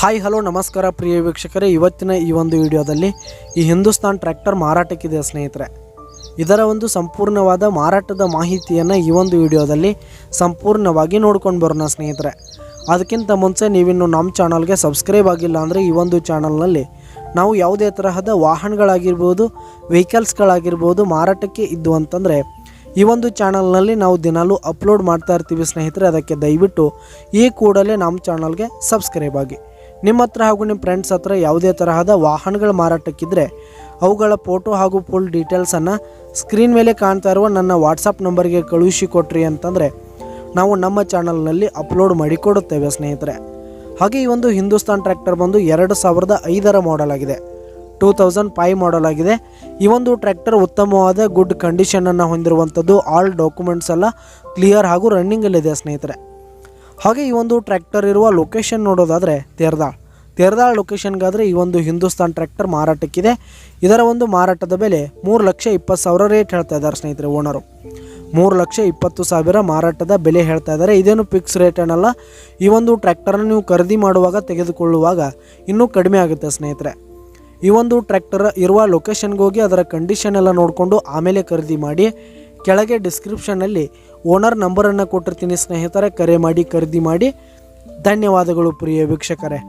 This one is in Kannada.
ಹಾಯ್ ಹಲೋ ನಮಸ್ಕಾರ ಪ್ರಿಯ ವೀಕ್ಷಕರೇ, ಇವತ್ತಿನ ಈ ಒಂದು ವಿಡಿಯೋದಲ್ಲಿ ಈ ಹಿಂದೂಸ್ತಾನ್ ಟ್ರ್ಯಾಕ್ಟರ್ ಮಾರಾಟಕ್ಕಿದೆ ಸ್ನೇಹಿತರೆ. ಇದರ ಒಂದು ಸಂಪೂರ್ಣವಾದ ಮಾರಾಟದ ಮಾಹಿತಿಯನ್ನು ಈ ಒಂದು ವಿಡಿಯೋದಲ್ಲಿ ಸಂಪೂರ್ಣವಾಗಿ ನೋಡ್ಕೊಂಡು ಬರೋಣ ಸ್ನೇಹಿತರೆ. ಅದಕ್ಕಿಂತ ಮುಂಚೆ ನೀವಿನ್ನು ನಮ್ಮ ಚಾನಲ್ಗೆ ಸಬ್ಸ್ಕ್ರೈಬ್ ಆಗಿಲ್ಲ ಅಂದರೆ ಈ ಒಂದು ಚಾನಲ್ನಲ್ಲಿ ನಾವು ಯಾವುದೇ ತರಹದ ವಾಹನಗಳಾಗಿರ್ಬೋದು, ವೆಹಿಕಲ್ಸ್ಗಳಾಗಿರ್ಬೋದು ಮಾರಾಟಕ್ಕೆ ಇದ್ದು ಅಂತಂದರೆ ಈ ಒಂದು ಚಾನಲ್ನಲ್ಲಿ ನಾವು ದಿನಾಲೂ ಅಪ್ಲೋಡ್ ಮಾಡ್ತಾ ಇರ್ತೀವಿ ಸ್ನೇಹಿತರೆ. ಅದಕ್ಕೆ ದಯವಿಟ್ಟು ಈ ಕೂಡಲೇ ನಮ್ಮ ಚಾನಲ್ಗೆ ಸಬ್ಸ್ಕ್ರೈಬ್ ಆಗಿ. ನಿಮ್ಮ ಹತ್ರ ಹಾಗೂ ನಿಮ್ಮ ಫ್ರೆಂಡ್ಸ್ ಹತ್ರ ಯಾವುದೇ ತರಹದ ವಾಹನಗಳ ಮಾರಾಟಕ್ಕಿದ್ದರೆ ಅವುಗಳ ಫೋಟೋ ಹಾಗೂ ಫುಲ್ ಡೀಟೇಲ್ಸನ್ನು ಸ್ಕ್ರೀನ್ ಮೇಲೆ ಕಾಣ್ತಾ ಇರುವ ನನ್ನ ವಾಟ್ಸಪ್ ನಂಬರ್ಗೆ ಕಳುಹಿಸಿ ಕೊಟ್ರಿ ಅಂತಂದರೆ ನಾವು ನಮ್ಮ ಚಾನಲ್ನಲ್ಲಿ ಅಪ್ಲೋಡ್ ಮಾಡಿಕೊಡುತ್ತೇವೆ ಸ್ನೇಹಿತರೆ. ಹಾಗೆ ಈ ಒಂದು ಹಿಂದೂಸ್ತಾನ್ ಟ್ರ್ಯಾಕ್ಟರ್ ಬಂದು 2005 ಮಾಡೆಲ್ ಆಗಿದೆ, 2005 ಮಾಡೆಲ್ ಆಗಿದೆ. ಈ ಒಂದು ಟ್ರ್ಯಾಕ್ಟರ್ ಉತ್ತಮವಾದ ಗುಡ್ ಕಂಡೀಷನನ್ನು ಹೊಂದಿರುವಂಥದ್ದು. ಆಲ್ ಡಾಕ್ಯುಮೆಂಟ್ಸ್ ಎಲ್ಲ ಕ್ಲಿಯರ್ ಹಾಗೂ ರನ್ನಿಂಗಲ್ಲಿದೆ ಸ್ನೇಹಿತರೆ. ಹಾಗೆ ಈ ಒಂದು ಟ್ರ್ಯಾಕ್ಟರ್ ಇರುವ ಲೊಕೇಶನ್ ನೋಡೋದಾದರೆ ತೇರ್ದಾಳ್ ಲೊಕೇಶನ್ಗಾದರೆ ಈ ಒಂದು ಹಿಂದೂಸ್ತಾನ್ ಟ್ರ್ಯಾಕ್ಟರ್ ಮಾರಾಟಕ್ಕಿದೆ. ಇದರ ಒಂದು ಮಾರಾಟದ ಬೆಲೆ 3,20,000 ರೇಟ್ ಹೇಳ್ತಾ ಇದ್ದಾರೆ ಸ್ನೇಹಿತರೆ. ಓನರು 3,20,000 ಮಾರಾಟದ ಬೆಲೆ ಹೇಳ್ತಾ ಇದ್ದಾರೆ. ಇದೇನು ಫಿಕ್ಸ್ ರೇಟ್ ಏನಲ್ಲ. ಈ ಒಂದು ಟ್ರ್ಯಾಕ್ಟರನ್ನು ನೀವು ಖರೀದಿ ಮಾಡುವಾಗ ತೆಗೆದುಕೊಳ್ಳುವಾಗ ಇನ್ನೂ ಕಡಿಮೆ ಆಗುತ್ತೆ ಸ್ನೇಹಿತರೆ. ಈ ಒಂದು ಟ್ರ್ಯಾಕ್ಟರ್ ಇರುವ ಲೊಕೇಶನ್ಗೆ ಹೋಗಿ ಅದರ ಕಂಡೀಷನ್ ಎಲ್ಲ ನೋಡಿಕೊಂಡು ಆಮೇಲೆ ಖರೀದಿ ಮಾಡಿ. ಕೆಳಗೆ ಡಿಸ್ಕ್ರಿಪ್ಷನ್ನಲ್ಲಿ ಓನರ್ ನಂಬರನ್ನು ಕೊಟ್ಟಿರ್ತೀನಿ ಸ್ನೇಹಿತರೆ, ಕರೆ ಮಾಡಿ ಖರೀದಿ ಮಾಡಿ. ಧನ್ಯವಾದಗಳು ಪ್ರಿಯ ವೀಕ್ಷಕರೇ.